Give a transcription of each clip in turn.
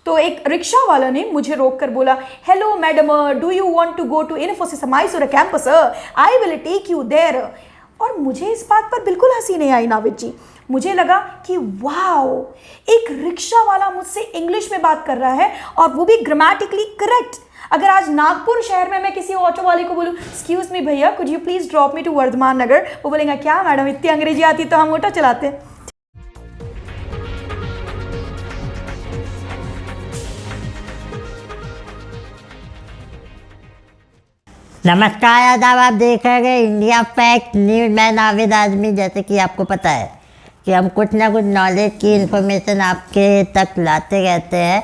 तो एक रिक्शा वाला ने मुझे रोक कर बोला, hello madam, do you want to go to Infosys Mysore campus, I will take you there. और मुझे इस बात पर बिल्कुल हंसी नहीं आई नाविद जी। मुझे लगा कि वाओ, एक रिक्शा वाला मुझसे इंग्लिश में बात कर रहा है और वो भी ग्रामेटिकली करेक्ट। अगर आज नागपुर शहर में मैं किसी ऑटो वाले को बोलूँ, एक्सक्यूज मी भैया, could you please drop me to Vardhman Nagar, वो बोलेंगे क्या मैडम इतनी अंग्रेजी आती तो हम ऑटो चलाते। नमस्कार आदाब, आप देख रहे हैं इंडिया फैक्ट न्यूज़। मैं नाविद आजमी। जैसे कि आपको पता है कि हम कुछ ना कुछ नॉलेज की इन्फॉर्मेशन आपके तक लाते रहते हैं।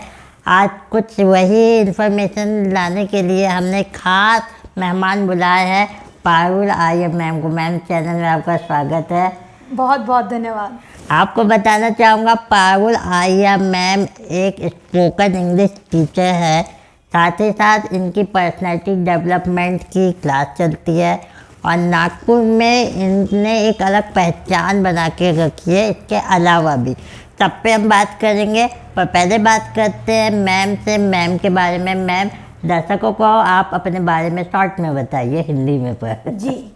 आज कुछ वही इन्फॉर्मेशन लाने के लिए हमने खास मेहमान बुलाए हैं, पारुल आर्य मैम को। मैम, चैनल में आपका स्वागत है। बहुत बहुत धन्यवाद। आपको बताना चाहूँगा, पारुल आर्य मैम एक स्पोकन इंग्लिश टीचर है, साथ ही साथ इनकी पर्सनैलिटी डेवलपमेंट की क्लास चलती है और नागपुर में इनने एक अलग पहचान बना के रखी है। इसके अलावा भी सब पे हम बात करेंगे, पर पहले बात करते हैं मैम से, मैम के बारे में। मैम, दर्शकों को आप अपने बारे में शॉर्ट में बताइए, हिंदी में पर। जी,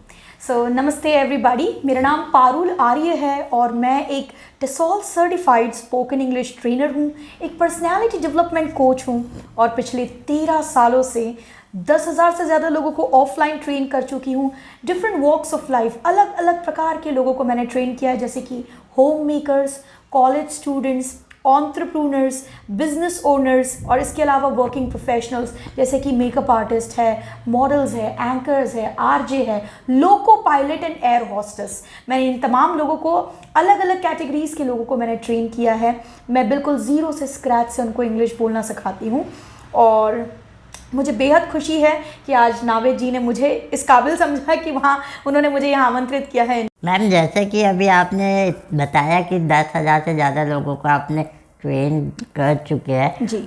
नमस्ते एवरीबॉडी, मेरा नाम पारुल आर्य है और मैं एक टेसॉल सर्टिफाइड स्पोकन इंग्लिश ट्रेनर हूँ, एक पर्सनालिटी डेवलपमेंट कोच हूँ और पिछले 13 सालों से 10,000 से ज़्यादा लोगों को ऑफलाइन ट्रेन कर चुकी हूँ। डिफरेंट वॉक्स ऑफ लाइफ, अलग अलग प्रकार के लोगों को मैंने ट्रेन किया है, जैसे कि home makers, college students, entrepreneurs, business owners और इसके अलावा वर्किंग प्रोफेशनल्स जैसे कि मेकअप आर्टिस्ट है, मॉडल्स है, एंकर्स है, आरजे है, loco pilot and air hostess. मैंने इन तमाम लोगों को, अलग अलग कैटेगरीज के लोगों को मैंने ट्रेन किया है। मैं बिल्कुल ज़ीरो से स्क्रैच से उनको इंग्लिश बोलना सिखाती हूँ और मुझे बेहद खुशी है कि आज नाविद जी ने मुझे इस काबिल समझा कि वहाँ उन्होंने मुझे यहाँ आमंत्रित किया है। मैम, जैसे कि अभी आपने बताया कि 10,000 से ज़्यादा लोगों को आपने ट्रेन कर चुके हैं जी,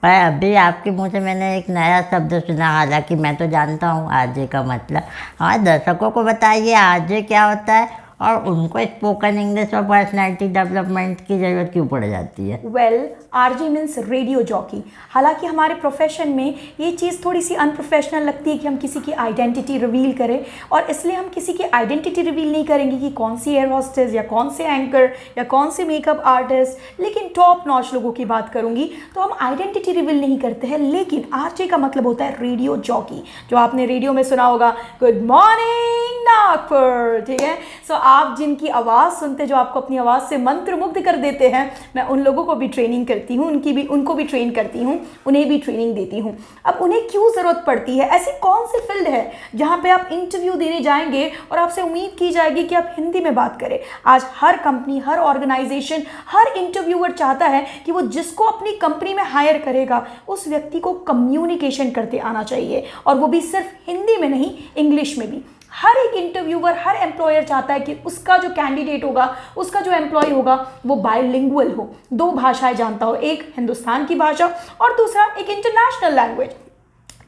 पर अभी आपके मुंह से मैंने एक नया शब्द सुना, हालांकि मैं तो जानता हूँ आरजे का मतलब। हमारे दर्शकों को बताइए आरजे क्या होता है और उनको स्पोकन इंग्लिश और पर्सनैलिटी डेवलपमेंट की ज़रूरत क्यों पड़ जाती है। Well, RJ means radio jockey. हालांकि हमारे प्रोफेशन में ये चीज़ थोड़ी सी अनप्रोफेशनल लगती है कि हम किसी की आइडेंटिटी रिवील करें, और इसलिए हम किसी की आइडेंटिटी रिवील नहीं करेंगे कि कौन सी एयर हॉस्टेस या कौन से एंकर या कौन से मेकअप आर्टिस्ट, लेकिन टॉप नॉच लोगों की बात करूँगी तो हम आइडेंटिटी रिवील नहीं करते हैं। लेकिन आरजे का मतलब होता है रेडियो जॉकी, जो आपने रेडियो में सुना होगा, गुड मॉर्निंग नागपुर, ठीक है। सो आप जिनकी आवाज़ सुनते, जो आपको अपनी आवाज़ से मंत्रमुग्ध कर देते हैं, मैं उन लोगों को भी ट्रेनिंग करती हूँ, उनको भी ट्रेन करती हूँ, उन्हें भी ट्रेनिंग देती हूँ। अब उन्हें क्यों ज़रूरत पड़ती है? ऐसी कौन सी फील्ड है जहाँ पे आप इंटरव्यू देने जाएंगे और आपसे उम्मीद की जाएगी कि आप हिंदी में बात करें? आज हर कंपनी, हर ऑर्गेनाइजेशन, हर इंटरव्यूअर चाहता है कि वो जिसको अपनी कंपनी में हायर करेगा उस व्यक्ति को कम्युनिकेशन करते आना चाहिए, और वो भी सिर्फ हिंदी में नहीं, इंग्लिश में भी। हर एक इंटरव्यूअर, हर एम्प्लॉयर चाहता है कि उसका जो कैंडिडेट होगा, उसका जो एम्प्लॉय होगा, वो बायलिंगुअल हो, 2 भाषाएं जानता हो, एक हिंदुस्तान की भाषा और दूसरा एक इंटरनेशनल लैंग्वेज।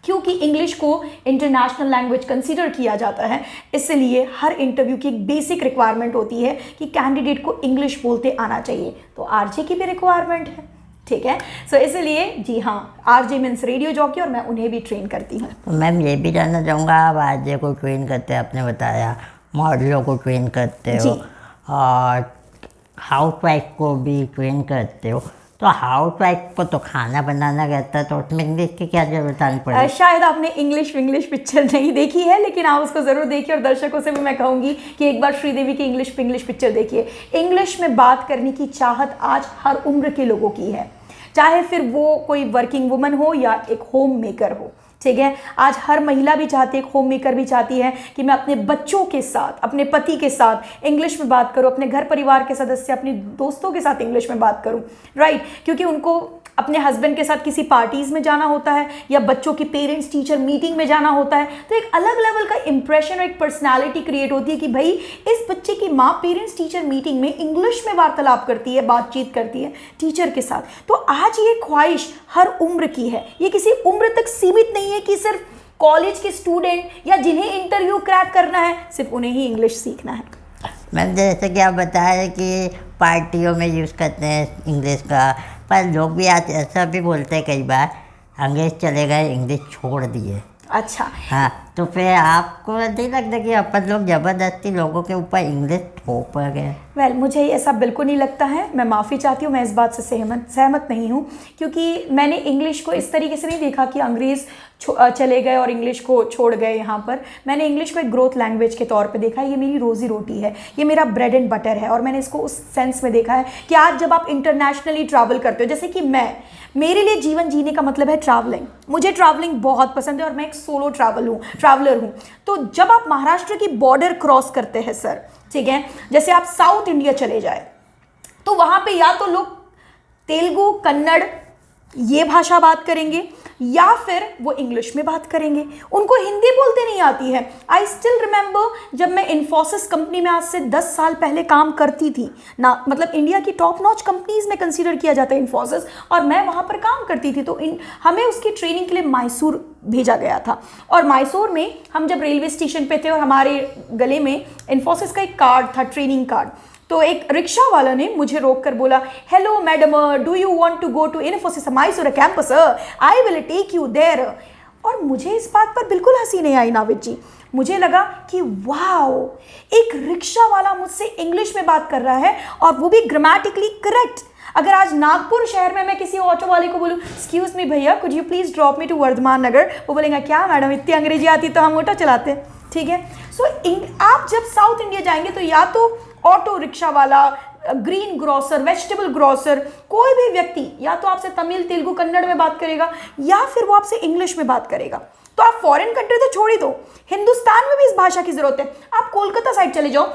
क्योंकि इंग्लिश को इंटरनेशनल लैंग्वेज कंसीडर किया जाता है, इसलिए हर इंटरव्यू की एक बेसिक रिक्वायरमेंट होती है कि कैंडिडेट को इंग्लिश बोलते आना चाहिए। तो आरजे की भी रिक्वायरमेंट है, ठीक है। सो इसलिए जी हाँ, आरजे मीन्स रेडियो जॉकी और मैं उन्हें भी ट्रेन करती हूँ। तो मैम, ये भी जानना चाहूँगा, आप आरजे को ट्रेन करते हैं, आपने बताया, मॉडलों को ट्रेन करते हो और हाउस वाइफ को भी ट्रेन करते हो। तो हाउस वाइफ को तो खाना बनाना रहता है, तो उसमें इंग्लिश की क्या जरूरत आनी पड़ेगी? शायद आपने इंग्लिश पिक्चर नहीं देखी है, लेकिन आप उसको ज़रूर देखिए और दर्शकों से भी मैं कहूँगी कि एक बार श्रीदेवी की इंग्लिश पिक्चर देखिए। इंग्लिश में बात करने की चाहत आज हर उम्र के लोगों की है, चाहे फिर वो कोई वर्किंग वुमन हो या एक होम मेकर हो, ठीक है। आज हर महिला भी चाहती है, एक होम मेकर भी चाहती है कि मैं अपने बच्चों के साथ, अपने पति के साथ इंग्लिश में बात करूं, अपने घर परिवार के सदस्य, अपने दोस्तों के साथ इंग्लिश में बात करूं, राइट। क्योंकि उनको अपने हस्बैंड के साथ किसी पार्टीज़ में जाना होता है या बच्चों की पेरेंट्स टीचर मीटिंग में जाना होता है, तो एक अलग लेवल का इंप्रेशन और एक पर्सनालिटी क्रिएट होती है कि भाई इस बच्चे की माँ पेरेंट्स टीचर मीटिंग में इंग्लिश में वार्तालाप करती है, बातचीत करती है टीचर के साथ। तो आज ये ख्वाहिश हर उम्र की है, ये किसी उम्र तक सीमित नहीं है कि सिर्फ कॉलेज के स्टूडेंट या जिन्हें इंटरव्यू क्रैक करना है सिर्फ उन्हें ही इंग्लिश सीखना है। मैम, जैसे कि आप बताएं कि पार्टियों में यूज़ करते हैं इंग्लिश का, पर लोग भी आज ऐसा भी बोलते हैं कई बार, अंग्रेज चले गए इंग्लिश छोड़ दिए। अच्छा, हाँ, तो फिर आपको नहीं लगता कि अपन लोग ज़बरदस्ती लोगों के ऊपर इंग्लिश थोप गए? वेल मुझे ऐसा बिल्कुल नहीं लगता है, मैं माफ़ी चाहती हूँ, मैं इस बात से सहमत नहीं हूँ, क्योंकि मैंने इंग्लिश को इस तरीके से नहीं देखा कि अंग्रेज़ चले गए और इंग्लिश को छोड़ गए। यहाँ पर मैंने इंग्लिश को एक ग्रोथ लैंग्वेज के तौर पे देखा है, ये मेरी रोज़ी रोटी है, ये मेरा ब्रेड एंड बटर है, और मैंने इसको उस सेंस में देखा है कि आज जब आप इंटरनेशनली ट्रैवल करते हो, जैसे कि मेरे लिए जीवन जीने का मतलब है ट्रैवलिंग। मुझे ट्रैवलिंग बहुत पसंद है और मैं एक सोलो ट्रैवलर हूँ। तो जब आप महाराष्ट्र की बॉर्डर क्रॉस करते हैं सर, ठीक है, जैसे आप साउथ इंडिया चले जाए तो वहाँ पे या तो लोग तेलुगु, कन्नड़ ये भाषा बात करेंगे या फिर वो इंग्लिश में बात करेंगे, उनको हिंदी बोलते नहीं आती है। आई स्टिल रिमेंबर जब मैं इन्फोसिस कंपनी में आज से 10 साल पहले काम करती थी ना, मतलब इंडिया की टॉप नॉच कंपनीज में कंसीडर किया जाता है इन्फोसिस, और मैं वहाँ पर काम करती थी, तो हमें उसकी ट्रेनिंग के लिए मैसूर भेजा गया था। और मैसूर में हम जब रेलवे स्टेशन पे थे और हमारे गले में इन्फोसिस का एक कार्ड था, ट्रेनिंग कार्ड, तो एक रिक्शा वाला ने मुझे रोक कर बोला, hello madam, do you want to go to Infosys Mysore campus, I will take you there. और मुझे इस बात पर बिल्कुल हंसी नहीं आई नाविद जी, मुझे लगा कि वाओ, एक रिक्शा वाला मुझसे इंग्लिश में बात कर रहा है और वो भी ग्रामेटिकली करेक्ट। अगर आज नागपुर शहर में मैं किसी ऑटो वाले को बोलूँ, एक्सक्यूज मी भैया, could you please drop me to Vardhman Nagar, वो बोलेंगे क्या मैडम इतनी अंग्रेजी आती तो हम ऑटो चलाते, ठीक है। सो आप जब साउथ इंडिया जाएंगे तो या तो ऑटो रिक्शा वाला, ग्रीन ग्रोसर, वेजिटेबल ग्रोसर, कोई भी व्यक्ति या तो आपसे तमिल, तेलुगु, कन्नड़ में बात करेगा या फिर वो आपसे इंग्लिश में बात करेगा। तो आप फॉरेन कंट्री तो छोड़ ही दो, हिंदुस्तान में भी इस भाषा की जरूरत है। आप कोलकाता साइड चले जाओ,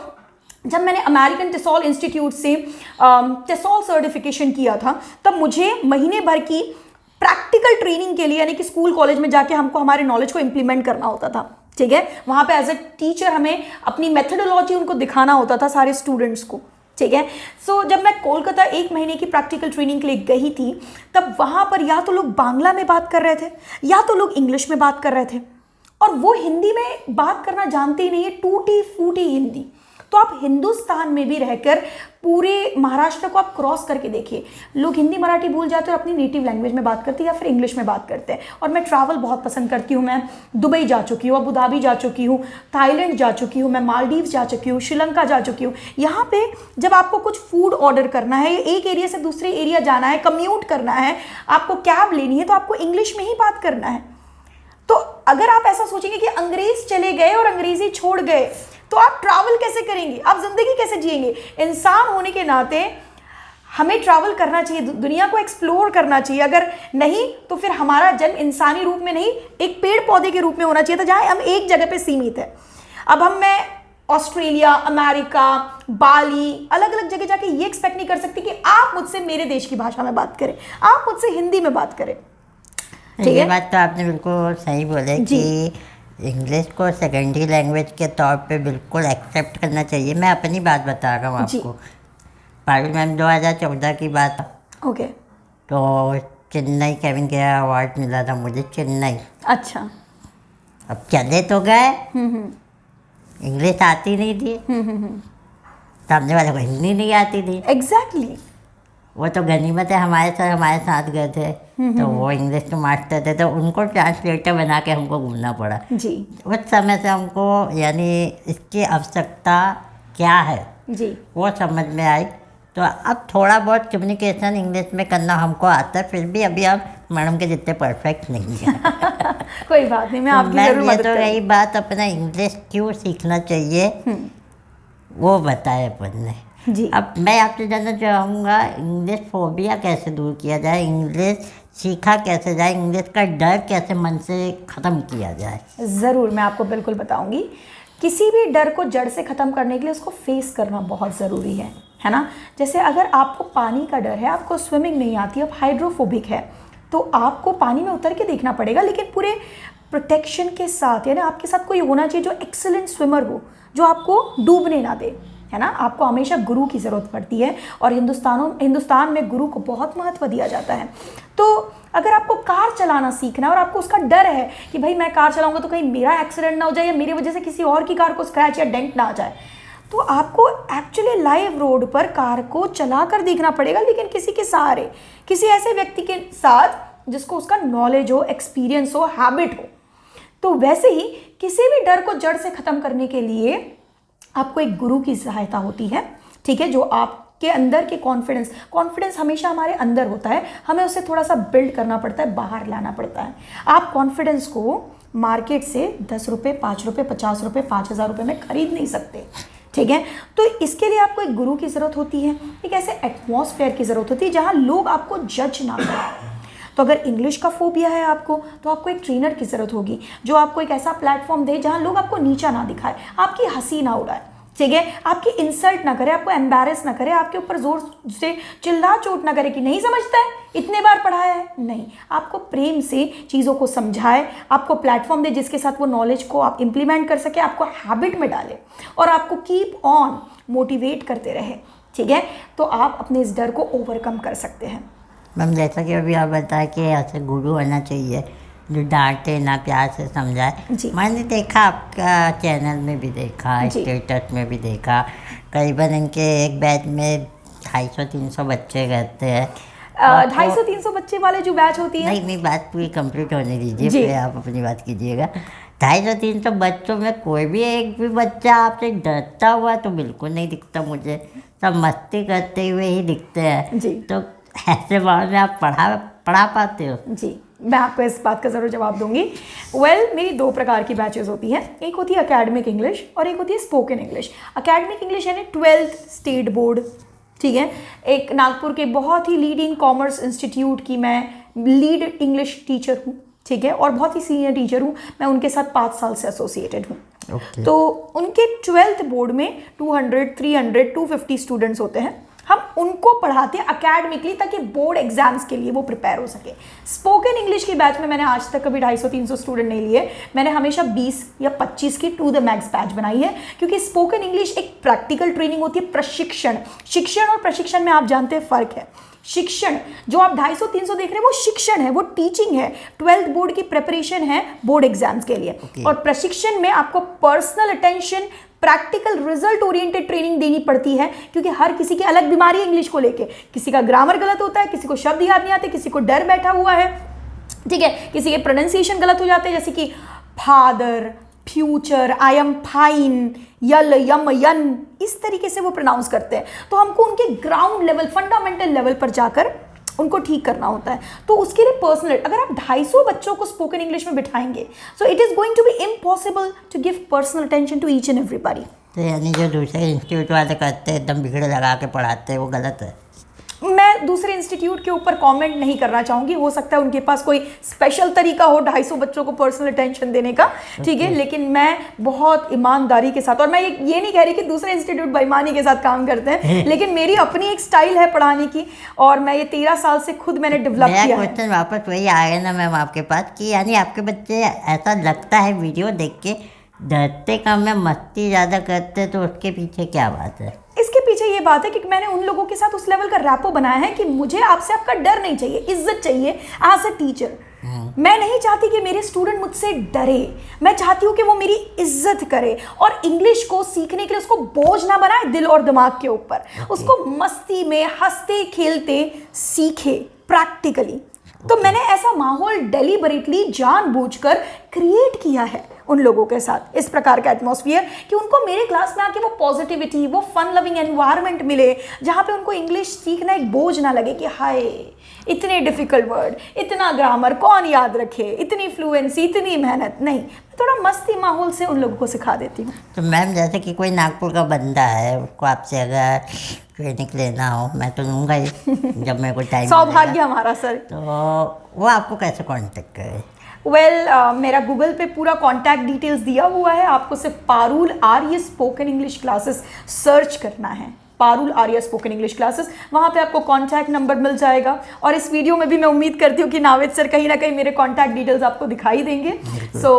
जब मैंने अमेरिकन टेसोल इंस्टीट्यूट से टेसोल सर्टिफिकेशन किया था, तब मुझे महीने भर की प्रैक्टिकल ट्रेनिंग के लिए, यानी कि स्कूल कॉलेज में जाके हमको हमारे नॉलेज को इंप्लीमेंट करना होता था, ठीक है। वहाँ पे एज ए टीचर हमें अपनी मेथडोलॉजी उनको दिखाना होता था सारे स्टूडेंट्स को, ठीक है। सो जब मैं कोलकाता 1 महीने की प्रैक्टिकल ट्रेनिंग के लिए गई थी, तब वहाँ पर या तो लोग बांग्ला में बात कर रहे थे या तो लोग इंग्लिश में बात कर रहे थे, और वो हिंदी में बात करना जानते ही नहीं है, टूटी फूटी हिंदी। तो आप हिंदुस्तान में भी रहकर पूरे महाराष्ट्र को आप क्रॉस करके देखिए, लोग हिंदी मराठी भूल जाते हैं और अपनी नेटिव लैंग्वेज में बात करते हैं या फिर इंग्लिश में बात करते हैं। और मैं ट्रैवल बहुत पसंद करती हूँ, मैं दुबई जा चुकी हूँ, अबू धाबी जा चुकी हूँ, थाईलैंड जा चुकी हूँ, मैं मालदीव्स जा चुकी हूँ, श्रीलंका जा चुकी हूँ। यहाँ पे जब आपको कुछ फूड ऑर्डर करना है, एक एरिया से दूसरे एरिया जाना है, कम्यूट करना है, आपको कैब लेनी है, तो आपको इंग्लिश में ही बात करना है। तो अगर आप ऐसा सोचेंगे कि अंग्रेज चले गए और अंग्रेजी छोड़ गए, तो आप ट्रैवल कैसे करेंगे, आप जिंदगी कैसे जिएंगे? इंसान होने के नाते हमें ट्रैवल करना चाहिए, दुनिया को एक्सप्लोर करना चाहिए। अगर नहीं तो फिर हमारा जन्म इंसानी रूप में नहीं, एक पेड़ पौधे के रूप में होना चाहिए था, जहां हम एक जगह पे सीमित है। अब मैं ऑस्ट्रेलिया, अमेरिका, बाली, अलग अलग जगह जाके ये एक्सपेक्ट नहीं कर सकती कि आप मुझसे मेरे देश की भाषा में बात करें, आप मुझसे हिंदी में बात करें। ये बात तो आपने बिल्कुल सही बोले कि इंग्लिश को सेकेंडरी लैंग्वेज के तौर पे बिल्कुल एक्सेप्ट करना चाहिए। मैं अपनी बात बता रहा हूँ आपको। पारुल मैम 2014 की बात, ओके, तो चेन्नई केविन के अवार्ड मिला था मुझे, चेन्नई। अच्छा, अब चले तो गए, इंग्लिश आती नहीं थी, सामने वाले को हिंदी नहीं आती थी। एग्जैक्टली। वो तो गनीमत है हमारे साथ गए थे, तो वो इंग्लिश के मास्टर थे, तो उनको ट्रांसलेटर बना के हमको घूमना पड़ा जी। उस समय से हमको यानी इसकी आवश्यकता क्या है जी, वो समझ में आई। तो अब थोड़ा बहुत कम्युनिकेशन इंग्लिश में करना हमको आता है, फिर भी अभी हम मैडम के जितने परफेक्ट नहीं है। कोई बात नहीं, मैं तो आपकी जरूर मदद तो करूंगी। यही बात, अपना इंग्लिश क्यों सीखना चाहिए वो बताए अपन ने जी। अब मैं आपसे जानना चाहूँगा, इंग्लिश फोबिया कैसे दूर किया जाए, इंग्लिश सीखा कैसे जाए, इंग्लिश का डर कैसे मन से ख़त्म किया जाए? ज़रूर, मैं आपको बिल्कुल बताऊंगी। किसी भी डर को जड़ से ख़त्म करने के लिए उसको फेस करना बहुत ज़रूरी है ना। जैसे अगर आपको पानी का डर है, आपको स्विमिंग नहीं आती, आप हाइड्रोफोबिक है, तो आपको पानी में उतर के देखना पड़ेगा, लेकिन पूरे प्रोटेक्शन के साथ। यानी आपके साथ कोई होना चाहिए जो एक्सीलेंट स्विमर हो, जो आपको डूबने ना दे, है ना। आपको हमेशा गुरु की ज़रूरत पड़ती है, और हिंदुस्तान में गुरु को बहुत महत्व दिया जाता है। तो अगर आपको कार चलाना सीखना है और आपको उसका डर है कि भाई मैं कार चलाऊंगा तो कहीं मेरा एक्सीडेंट ना हो जाए या मेरी वजह से किसी और की कार को स्क्रैच या डेंट ना आ जाए, तो आपको एक्चुअली लाइव रोड पर कार को चला कर देखना पड़ेगा, लेकिन किसी के सहारे, किसी ऐसे व्यक्ति के साथ जिसको उसका नॉलेज हो, एक्सपीरियंस हो, हैबिट हो। तो वैसे ही किसी भी डर को जड़ से ख़त्म करने के लिए आपको एक गुरु की सहायता होती है, ठीक है, जो आपके अंदर के कॉन्फिडेंस हमेशा हमारे अंदर होता है, हमें उसे थोड़ा सा बिल्ड करना पड़ता है, बाहर लाना पड़ता है। आप कॉन्फिडेंस को मार्केट से 10 रुपये, 5 रुपये, 50 रुपये, 5,000 रुपये में खरीद नहीं सकते, ठीक है। तो इसके लिए आपको एक गुरु की ज़रूरत होती है, एक ऐसे एटमॉस्फेयर की ज़रूरत होती है जहाँ लोग आपको जज ना करें। तो अगर इंग्लिश का फोबिया है आपको, तो आपको एक ट्रेनर की ज़रूरत होगी जो आपको एक ऐसा प्लेटफॉर्म दे जहाँ लोग आपको नीचा ना दिखाए, आपकी हंसी ना उड़ाए, ठीक है, आपकी इंसल्ट ना करे, आपको एम्बैरेस ना करे, आपके ऊपर जोर से चिल्ला चोट ना करे कि नहीं समझता है, इतने बार पढ़ाया है। नहीं, आपको प्रेम से चीज़ों को समझाए, आपको प्लेटफॉर्म दे जिसके साथ वो नॉलेज को आप इम्प्लीमेंट कर सके, आपको हैबिट में डाले और आपको कीप ऑन मोटिवेट करते रहे, ठीक है। तो आप अपने इस डर को ओवरकम कर सकते हैं। मैम जैसा कि अभी आप बताया कि ऐसे गुरु होना चाहिए जो डांटे ना, प्यार से समझाए। मैंने देखा, आपका चैनल में भी देखा, स्टेटस में भी देखा, करीबन इनके एक बैच में 250-300 बच्चे रहते हैं। 250-300 बच्चे वाले जो बैच होती है, नहीं, बात पूरी कंप्लीट होने दीजिए, फिर आप अपनी बात कीजिएगा। 250-300 बच्चों में कोई भी एक भी बच्चा आपसे डरता हुआ तो बिल्कुल नहीं दिखता मुझे, सब मस्ती करते हुए ही दिखते हैं जी। तो ऐसे माहौल में आप पढ़ा पाते हो? जी, मैं आपको इस बात का ज़रूर जवाब दूंगी। मेरी 2 प्रकार की बैचेस होती हैं, एक होती है अकेडमिक इंग्लिश और एक होती है स्पोकन इंग्लिश। अकेडमिक इंग्लिश यानी 12th स्टेट बोर्ड, ठीक है। एक नागपुर के बहुत ही लीडिंग कॉमर्स इंस्टीट्यूट की मैं लीड इंग्लिश टीचर हूँ, ठीक है, और बहुत ही सीनियर टीचर हूँ, मैं उनके साथ 5 साल से एसोसिएटेड हूँ। तो उनके 12th बोर्ड में 200, 300, 250 स्टूडेंट्स होते हैं। हम उनको पढ़ाते हैं अकेडमिकली ताकि बोर्ड एग्जाम्स के लिए वो प्रिपेयर हो सके। स्पोकन इंग्लिश की बैच में मैंने आज तक कभी 250-300 स्टूडेंट नहीं लिए, मैंने हमेशा 20 या 25 की टू द मैक्स बैच बनाई है, क्योंकि स्पोकन इंग्लिश एक प्रैक्टिकल ट्रेनिंग होती है। प्रशिक्षण, शिक्षण और प्रशिक्षण में आप जानते हैं फ़र्क है। शिक्षण जो आप 250-300 देख रहे हैं वो शिक्षण है, वो टीचिंग है, 12th बोर्ड की प्रिपरेशन है बोर्ड एग्जाम्स के लिए। और प्रशिक्षण में आपको personal attention, practical result oriented training देनी पड़ती है, क्योंकि हर किसी की अलग बीमारी है इंग्लिश को लेके। किसी का ग्रामर गलत होता है, किसी को शब्द याद नहीं आते, किसी को डर बैठा हुआ है, ठीक है, किसी के प्रोनाउंसिएशन गलत हो जाते हैं, जैसे कि father, future, I am fine, यल, यम, यन, इस तरीके से वो प्रोनाउंस करते हैं। तो हमको उनके ग्राउंड लेवल, फंडामेंटल लेवल पर जाकर उनको ठीक करना होता है। तो उसके लिए पर्सनल, अगर आप 250 बच्चों को स्पोकन इंग्लिश में बिठाएंगे, so it is going to be impossible to give personal attention to each and everybody. तो यानी जो दूसरे इंस्टीट्यूट वाले करते हैं, एकदम भीड़ लगा के पढ़ाते हैं, वो गलत है? मैं दूसरे इंस्टीट्यूट के ऊपर कमेंट नहीं करना चाहूँगी, हो सकता है उनके पास कोई स्पेशल तरीका हो 250 बच्चों को पर्सनल अटेंशन देने का, ठीक है, लेकिन मैं बहुत ईमानदारी के साथ, और मैं ये नहीं कह रही कि दूसरे इंस्टीट्यूट बेईमानी के साथ काम करते हैं, लेकिन मेरी अपनी एक स्टाइल है पढ़ाने की, और मैं ये 13 साल से खुद मैंने डेवलप किया है। क्वेश्चन वापस वही आया ना मैम आपके पास कि यानी आपके बच्चे, ऐसा लगता है वीडियो देख के, डरते कम है, मस्ती ज़्यादा करते, तो उसके पीछे क्या बात है? इसके पीछे ये बात है कि मैंने उन लोगों के साथ उस लेवल का रैपो बनाया है कि मुझे आपसे आपका डर नहीं चाहिए, इज्जत चाहिए एज अ टीचर। मैं नहीं चाहती कि मेरे स्टूडेंट मुझसे डरे, मैं चाहती हूँ कि वो मेरी इज्जत करे और इंग्लिश को सीखने के लिए उसको बोझ ना बनाए दिल और दिमाग के ऊपर, उसको मस्ती में हंसते खेलते सीखे प्रैक्टिकली। तो मैंने ऐसा माहौल डेलिबरेटली जानबूझकर क्रिएट किया है उन लोगों के साथ, इस प्रकार का एटमॉस्फेयर, कि उनको मेरे क्लास में आके वो पॉजिटिविटी, वो फन लविंग एनवायरनमेंट मिले, जहाँ पे उनको इंग्लिश सीखना एक बोझ ना लगे कि हाय इतने डिफिकल्ट वर्ड, इतना ग्रामर कौन याद रखे, इतनी फ्लुएंसी, इतनी मेहनत। नहीं, मैं थोड़ा मस्ती माहौल से उन लोगों को सिखा देती हूँ। तो मैम जैसे कि कोई नागपुर का बंदा है, उसको आपसे अगर ट्रेनिंग लेना हो, मैं तो लूँगा ही जब मेरे को टाइम सौभाग्य हमारा सर। तो वो आपको कैसे कांटेक्ट करे? मेरा गूगल पे पूरा कॉन्टैक्ट डिटेल्स दिया हुआ है, आपको सिर्फ पारुल आर्य स्पोकन इंग्लिश क्लासेस सर्च करना है, पारुल आर्य स्पोकन इंग्लिश क्लासेस, वहाँ पे आपको कॉन्टैक्ट नंबर मिल जाएगा। और इस वीडियो में भी मैं उम्मीद करती हूँ कि नावेद सर कहीं ना कहीं मेरे कॉन्टैक्ट डिटेल्स आपको दिखाई देंगे। सो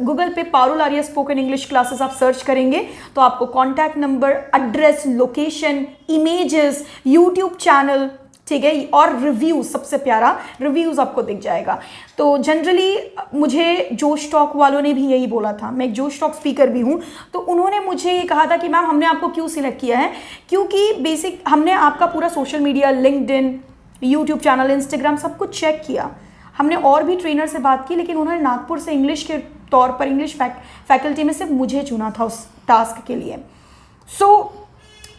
गूगल पे पारुल आर्य स्पोकन इंग्लिश क्लासेस आप सर्च करेंगे तो आपको contact number, address, location, images, YouTube channel, ठीक है, और रिव्यूज़, सबसे प्यारा रिव्यूज़ आपको दिख जाएगा। तो जनरली मुझे जोश टॉक वालों ने भी यही बोला था, मैं एक जोश टॉक स्पीकर भी हूँ, तो उन्होंने मुझे ये कहा था कि मैम हमने आपको क्यों सिलेक्ट किया है, क्योंकि बेसिक हमने आपका पूरा social media, LinkedIn, YouTube channel, Instagram सब कुछ चेक किया। हमने और भी ट्रेनर से बात की, लेकिन उन्होंने नागपुर से इंग्लिश के तौर पर इंग्लिश फैकल्टी में सिर्फ मुझे चुना था उस टास्क के लिए। सो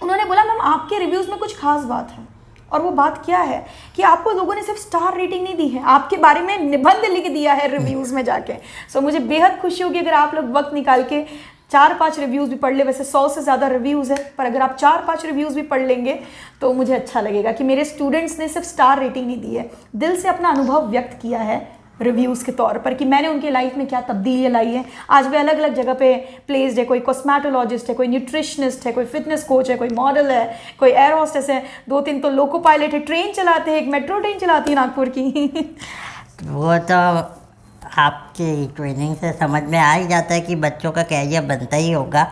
उन्होंने बोला मैम आपके रिव्यूज़ में कुछ खास बात है, और वो बात क्या है कि आपको लोगों ने सिर्फ स्टार रेटिंग नहीं दी है, आपके बारे में निबंध लिख दिया है रिव्यूज़ में जाके। सो मुझे बेहद खुशी होगी अगर आप लोग वक्त निकाल के 4-5 रिव्यूज़ भी पढ़ ले। वैसे 100 से ज़्यादा रिव्यूज़ है, पर अगर आप 4-5 रिव्यूज़ भी पढ़ लेंगे तो मुझे अच्छा लगेगा कि मेरे स्टूडेंट्स ने सिर्फ स्टार रेटिंग नहीं दी है, दिल से अपना अनुभव व्यक्त किया है रिव्यूज़ के तौर पर कि मैंने उनकी लाइफ में क्या तब्दीलियाँ लाई हैं। आज वे अलग अलग जगह पे प्लेस्ड है, कोई कॉस्मेटोलॉजिस्ट है, कोई न्यूट्रिशनिस्ट है, कोई फिटनेस कोच है, कोई मॉडल है, कोई एयर हॉस्टेस है, 2-3 तो लोको पायलट है, ट्रेन चलाते हैं, एक मेट्रो ट्रेन चलाती है नागपुर की। वो तो आपकी ट्रेनिंग से समझ में आ ही जाता है कि बच्चों का कैरियर बनता ही होगा।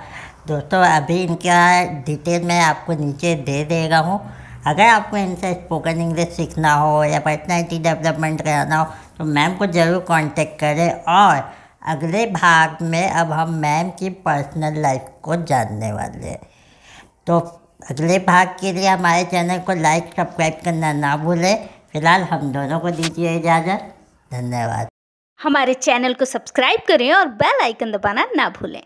दोस्तों अभी इनका डिटेल मैं आपको नीचे दे देगा हूँ। अगर आपको इनसे स्पोकन इंग्लिश सीखना हो या पर्सनैलिटी डेवलपमेंट कराना हो तो मैम को ज़रूर कांटेक्ट करें। और अगले भाग में अब हम मैम की पर्सनल लाइफ को जानने वाले हैं। तो अगले भाग के लिए हमारे चैनल को लाइक सब्सक्राइब करना ना भूलें। फिलहाल हम दोनों को दीजिए इजाज़त। धन्यवाद। हमारे चैनल को सब्सक्राइब करें और बेल आइकन दबाना ना भूलें।